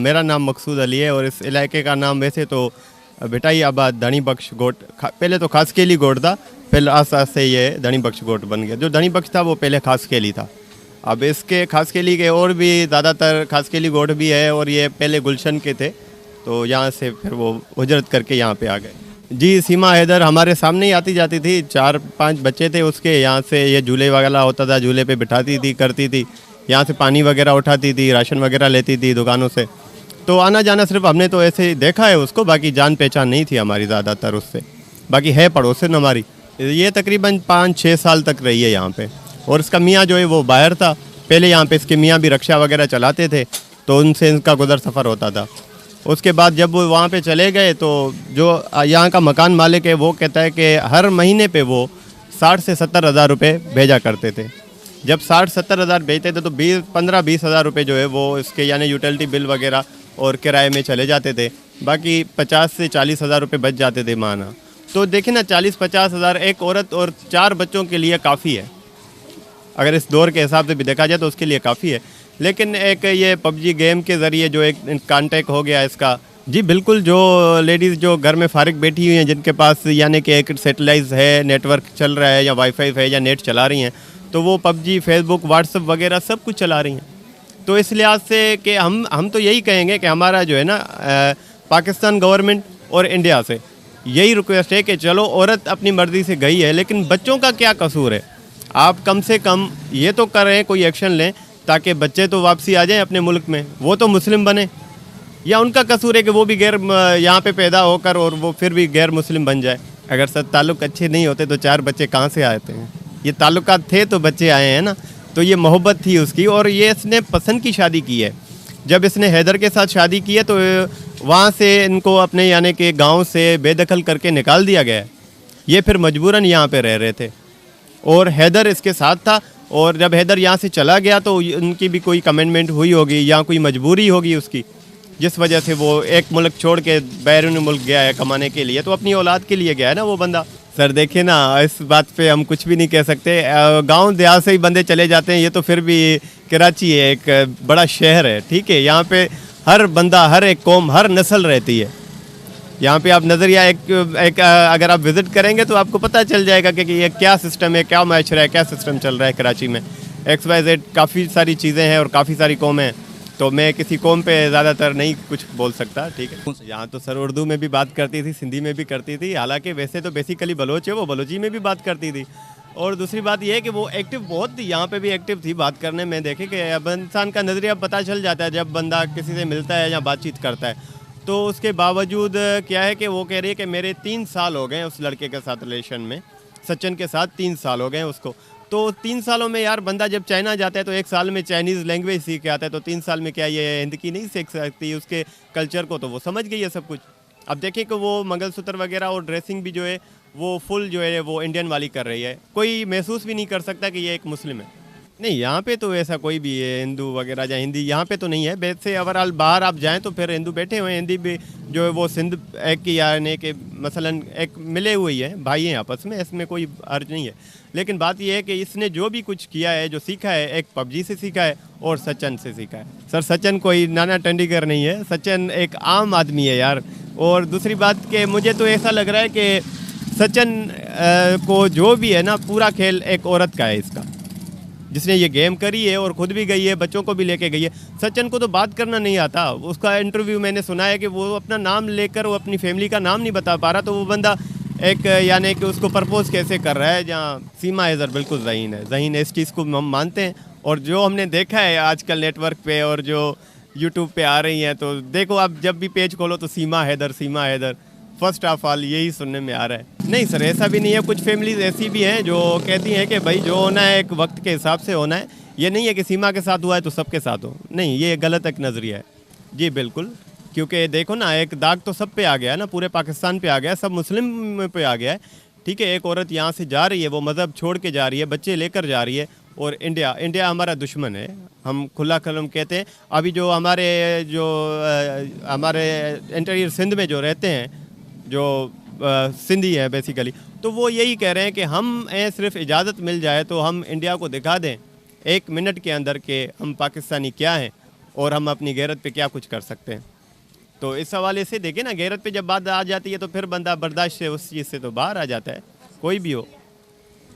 मेरा नाम मकसूद अली है और इस इलाके का नाम वैसे तो भिटाई आबाद धनी बख्श गोट पहले तो खासकेली गोट था। पहले आस आस से ये धनी बख्श गोट बन गया। जो धनी बख्श था वो पहले खासकेली था। अब इसके खासकेली के और भी ज़्यादातर खासकेली गोट भी है और ये पहले गुलशन के थे, तो यहाँ से फिर वो हिजरत करके यहाँ पे आ गए। जी, सीमा हैदर हमारे सामने ही आती जाती थी। 4-5 बच्चे थे उसके, यहाँ से ये झूले वगैरह होता था, झूले पे बिठाती थी, करती थी। यहाँ से पानी वगैरह उठाती थी, राशन वगैरह लेती थी दुकानों से। तो आना जाना सिर्फ हमने तो ऐसे ही देखा है उसको, बाकी जान पहचान नहीं थी हमारी ज़्यादातर उससे। बाकी है पड़ोसन हमारी। ये तकरीबन 5-6 साल तक रही है यहाँ पे। और इसका मियाँ जो है वो बाहर था। पहले यहाँ पे इसके मियाँ भी रिक्शा वगैरह चलाते थे, तो उनसे इनका गुजर सफ़र होता था। उसके बाद जब वो वहाँ पे चले गए तो जो यहाँ का मकान मालिक है वो कहता है कि हर महीने पे वो 60 से 70 हज़ार रुपये भेजा करते थे। जब 60-70 हज़ार भेजते थे तो 15-20 हज़ार रुपये जो है वो इसके यानी यूटिलिटी बिल वगैरह और किराए में चले जाते थे। बाकी 50 से 40 हज़ार रुपये बच जाते थे माना। तो देखिए ना, 40-50 हज़ार एक औरत और 4 बच्चों के लिए काफ़ी है। अगर इस दौर के हिसाब से भी देखा जाए तो उसके लिए काफ़ी है। लेकिन एक ये पबजी गेम के ज़रिए जो एक कांटेक्ट हो गया इसका। जी बिल्कुल, जो लेडीज़ जो घर में फारिग बैठी हुई हैं, जिनके पास यानी कि एक सेटेलाइट है, नेटवर्क चल रहा है या वाईफाई है या नेट चला रही हैं, तो वो पबजी, फेसबुक, व्हाट्सअप वगैरह सब कुछ चला रही हैं। तो इस लिहाज से कि हम तो यही कहेंगे कि हमारा जो है ना पाकिस्तान गवर्नमेंट और इंडिया से यही रिक्वेस्ट है कि चलो औरत अपनी मर्ज़ी से गई है, लेकिन बच्चों का क्या कसूर है? आप कम से कम ये तो करें, कोई एक्शन लें ताकि बच्चे तो वापसी आ जाएं अपने मुल्क में, वो तो मुस्लिम बने। या उनका कसूर है कि वो भी गैर यहाँ पे पैदा होकर और वो फिर भी गैर मुस्लिम बन जाए? अगर सब ताल्लुक़ अच्छे नहीं होते तो 4 बच्चे कहाँ से आते हैं? ये ताल्लुकात थे तो बच्चे आए हैं ना। तो ये मोहब्बत थी उसकी और ये इसने पसंद की शादी की है। जब इसने हैदर के साथ शादी की है तो वहाँ से इनको अपने यानी कि गांव से बेदखल करके निकाल दिया गया है। ये फिर मजबूरन यहाँ पे रह रहे थे और हैदर इसके साथ था। और जब हैदर यहाँ से चला गया तो उनकी भी कोई कमेंटमेंट हुई होगी या कोई मजबूरी होगी उसकी, जिस वजह से वो एक मुल्क छोड़ के बैरून मुल्क गया है कमाने के लिए। तो अपनी औलाद के लिए गया है ना वो बंदा। सर देखिए ना, इस बात पे हम कुछ भी नहीं कह सकते। गांव देहात से ही बंदे चले जाते हैं। ये तो फिर भी कराची है, एक बड़ा शहर है, ठीक है। यहाँ पे हर बंदा, हर एक कौम, हर नस्ल रहती है। यहाँ पे आप नज़रिया एक अगर आप विज़िट करेंगे तो आपको पता चल जाएगा कि ये क्या सिस्टम है, क्या माशरा है, क्या सिस्टम चल रहा है कराची में। XYZ काफ़ी सारी चीज़ें हैं और काफ़ी सारी कौमें हैं। तो मैं किसी कौम पे ज़्यादातर नहीं कुछ बोल सकता, ठीक है। यहाँ तो सर उर्दू में भी बात करती थी, सिंधी में भी करती थी। हालांकि वैसे तो बेसिकली बलोच है, वो बलोची में भी बात करती थी। और दूसरी बात यह है कि वो एक्टिव बहुत थी, यहाँ पे भी एक्टिव थी बात करने में। देखे कि अब इंसान का नज़रिया पता चल जाता है जब बंदा किसी से मिलता है या बातचीत करता है। तो उसके बावजूद क्या है कि वो कह रही है कि मेरे 3 साल हो गए उस लड़के के साथ रिलेशन में, सचिन के साथ 3 साल हो गए उसको। तो 3 सालों में यार बंदा जब चाइना जाता है तो 1 साल में चाइनीज़ लैंग्वेज सीख के आता है, तो 3 साल में क्या ये हिंदी नहीं सीख सकती? उसके कल्चर को तो वो समझ गई है सब कुछ। अब देखिए कि वो मंगलसूत्र वगैरह और ड्रेसिंग भी जो है वो फुल जो है वो इंडियन वाली कर रही है। कोई महसूस भी नहीं कर सकता कि ये एक मुस्लिम है। नहीं, यहाँ पे तो ऐसा कोई भी है हिंदू वगैरह या हिंदी यहाँ पे तो नहीं है। वैसे ओवरऑल बाहर आप जाएं तो फिर हिंदू बैठे हुए हैं। हिंदी भी जो है वो सिंध एक की यानी कि मसलन एक मिले हुए हैं, भाई हैं आपस में, इसमें कोई अर्ज नहीं है। लेकिन बात यह है कि इसने जो भी कुछ किया है, जो सीखा है, एक पबजी से सीखा है और सचिन से सीखा है। सर सचिन कोई नाना टेंडुलकर नहीं है, सचिन एक आम आदमी है यार। और दूसरी बात कि मुझे तो ऐसा लग रहा है कि सचिन को जो भी है ना, पूरा खेल एक औरत का है इसका, जिसने ये गेम करी है और ख़ुद भी गई है, बच्चों को भी लेके गई है। सचिन को तो बात करना नहीं आता। उसका इंटरव्यू मैंने सुना है कि वो अपना नाम लेकर वो अपनी फैमिली का नाम नहीं बता पा रहा। तो वो बंदा एक यानी कि उसको प्रपोज कैसे कर रहा है? जहाँ सीमा हैदर बिल्कुल ज़हीन है, ज़हीन है, इस चीज़ को हम मानते हैं। और जो हमने देखा है आजकल नेटवर्क पे और जो यूट्यूब पे आ रही हैं, तो देखो आप जब भी पेज खोलो तो सीमा हैदर, सीमा हैदर, फर्स्ट ऑफ ऑल यही सुनने में आ रहा है। नहीं सर, ऐसा भी नहीं है। कुछ फैमिलीज ऐसी भी हैं जो कहती हैं कि भाई जो होना है एक वक्त के हिसाब से होना है। ये नहीं है कि सीमा के साथ हुआ है तो सबके साथ हो, नहीं, ये गलत एक नज़रिया है। जी बिल्कुल, क्योंकि देखो ना, एक दाग तो सब पे आ गया है ना, पूरे पाकिस्तान पे आ गया है, सब मुस्लिम पे आ गया है, ठीक है। एक औरत यहाँ से जा रही है, वो मज़हब छोड़ के जा रही है, बच्चे लेकर जा रही है। और इंडिया हमारा दुश्मन है, हम खुला कलम कहते हैं। अभी जो हमारे इंटीरियर सिंध में जो रहते हैं, जो सिंधी है बेसिकली, तो वो यही कह रहे हैं कि हम सिर्फ इजाज़त मिल जाए तो हम इंडिया को दिखा दें 1 मिनट के अंदर कि हम पाकिस्तानी क्या हैं और हम अपनी गैरत पे क्या कुछ कर सकते हैं। तो इस हवाले से देखिए ना, गैरत पे जब बात आ जाती है तो फिर बंदा बर्दाश्त से उस चीज़ से तो बाहर आ जाता है, कोई भी हो।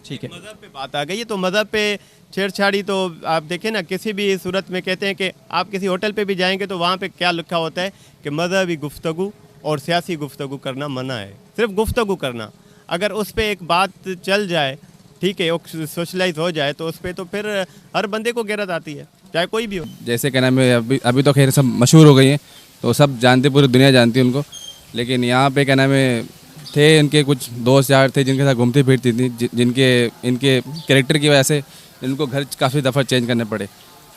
ठीक है। मज़हब पे बात आ गई है तो मज़हब पे छेड़छाड़ी तो आप देखें ना, किसी भी सूरत में कहते हैं कि आप किसी होटल पे भी जाएंगे तो वहाँ पे क्या लिखा होता है कि मज़हबी गुफ्तगू और सियासी गुफ्तगू करना मना है, सिर्फ गुफ्तगू करना। अगर उस पर एक बात चल जाए, ठीक है, सोशलाइज हो जाए, तो उस पर तो फिर हर बंदे को गैरत आती है, चाहे कोई भी हो। जैसे क्या नाम है, अभी तो खैर सब मशहूर हो गई हैं, तो सब जानते, पूरी दुनिया जानती है उनको। लेकिन यहाँ पे क्या नाम है, थे इनके कुछ दोस्त यार थे जिनके साथ घूमती फिरती थी, जिनके इनके कैरेक्टर की वजह से इनको घर काफ़ी दफ़ा चेंज करने पड़े।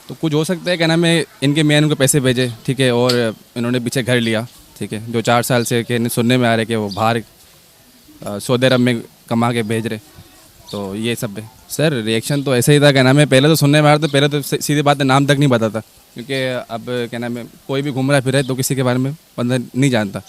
तो कुछ हो सकता है क्या नाम है, इनके मियाँ इनको पैसे भेजे, ठीक है, और इन्होंने पीछे घर लिया, ठीक है, जो 4 साल से कि सुनने में आ रहे कि वो बाहर सऊदी अरब में कमा के भेज रहे। तो ये सब है सर। रिएक्शन तो ऐसे ही था, क्या नाम है, पहले तो सुनने में आ रहा था, पहले तो सीधी बात है, नाम तक नहीं पता था, क्योंकि अब क्या नाम है, कोई भी घूम रहा फिर है तो किसी के बारे में बंदा नहीं जानता।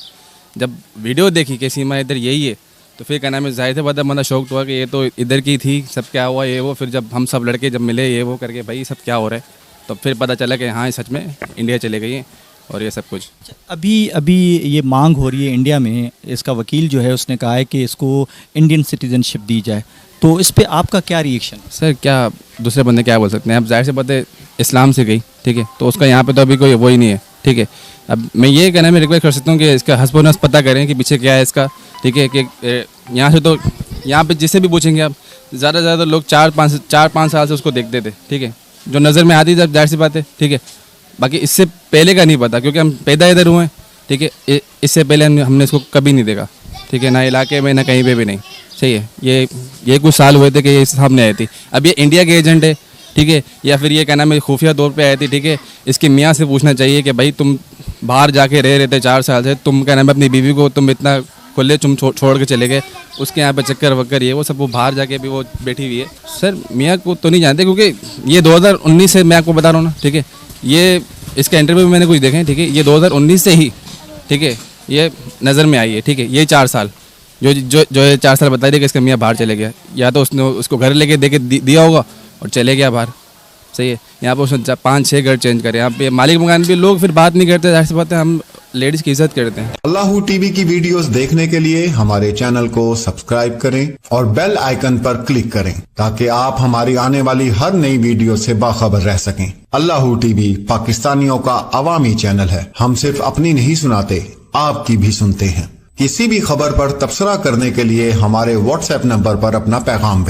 जब वीडियो देखी कि सीमा इधर यही है, तो फिर क्या नाम है, जाहिर सी बात है बंदा शौक हुआ कि ये तो इधर की थी, सब क्या हुआ ये वो। फिर जब हम सब लड़के जब मिले ये वो करके, भाई सब क्या हो रहा है, तो फिर पता चला कि हाँ सच में इंडिया चले गई हैं और ये सब कुछ। अभी ये मांग हो रही है इंडिया में, इसका वकील जो है उसने कहा है कि इसको इंडियन सिटीजनशिप दी जाए, तो इस पे आपका क्या रिएक्शन? सर क्या दूसरे बंदे क्या बोल सकते हैं, अब जाहिर से बात है इस्लाम से गई, ठीक है, तो उसका यहाँ पे तो अभी कोई वो ही नहीं है, ठीक है। अब मैं ये कहना में रिक्वेस्ट कर सकता हूँ कि इसका हस्बैंड नफ्स पता करें कि पीछे क्या है इसका, ठीक है, कि यहाँ से तो यहाँ पे जिससे भी पूछेंगे आप, ज़्यादा से ज़्यादा लोग 4-5 साल से उसको देखते थे, ठीक है, जो नज़र में आती जब जाहिर सी बात है, ठीक है। बाकी इससे पहले का नहीं पता, क्योंकि हम पैदा इधर हुए हैं, ठीक है, इससे पहले हमने इसको कभी नहीं देखा, ठीक है, ना इलाके में ना कहीं पे भी नहीं। सही है, ये कुछ साल हुए थे कि ये सामने आई थी। अब ये इंडिया के एजेंट है, ठीक है, या फिर ये क्या नाम है खुफिया तौर पे आई थी, ठीक है। इसके मियाँ से पूछना चाहिए कि भाई तुम बाहर जाके रह रहे थे 4 साल से, तुम क्या नाम है अपनी बीवी को तुम इतना खुले तुम छोड़ के चले गए, उसके यहाँ पे चक्कर वक्कर ये वो सब, वो बाहर जाके भी वो बैठी हुई है। सर मियाँ को तो नहीं जानते, क्योंकि ये 2019 से मैं आपको बता रहा हूँ ना, ठीक है, ये इसका इंटरव्यू भी मैंने कुछ देखे हैं, ठीक है, ये 2019 से ही, ठीक है, ये नज़र में आई है, ठीक है। ये 4 साल जो 4 साल बता रही है कि इसका मियाँ बाहर चले गया, या तो उसने उसको घर लेके दिया होगा और चले गया बाहर। सही है, यहाँ पर उसने 5-6 घर चेंज करे, यहाँ पे मालिक मकान भी लोग फिर बात नहीं करते, जाहिर सी बात है हम लेडीज़ की इज्जत करते हैं। अल्लाह टीवी की वीडियोस देखने के लिए हमारे चैनल को सब्सक्राइब करें और बेल आइकन पर क्लिक करें, ताकि आप हमारी आने वाली हर नई वीडियो से बाखबर रह सकें। अल्लाह टीवी पाकिस्तानियों का अवामी चैनल है, हम सिर्फ अपनी नहीं सुनाते, आपकी भी सुनते हैं। किसी भी खबर पर तबसरा करने के लिए हमारे व्हाट्सएप नंबर पर अपना पैगाम भेजें।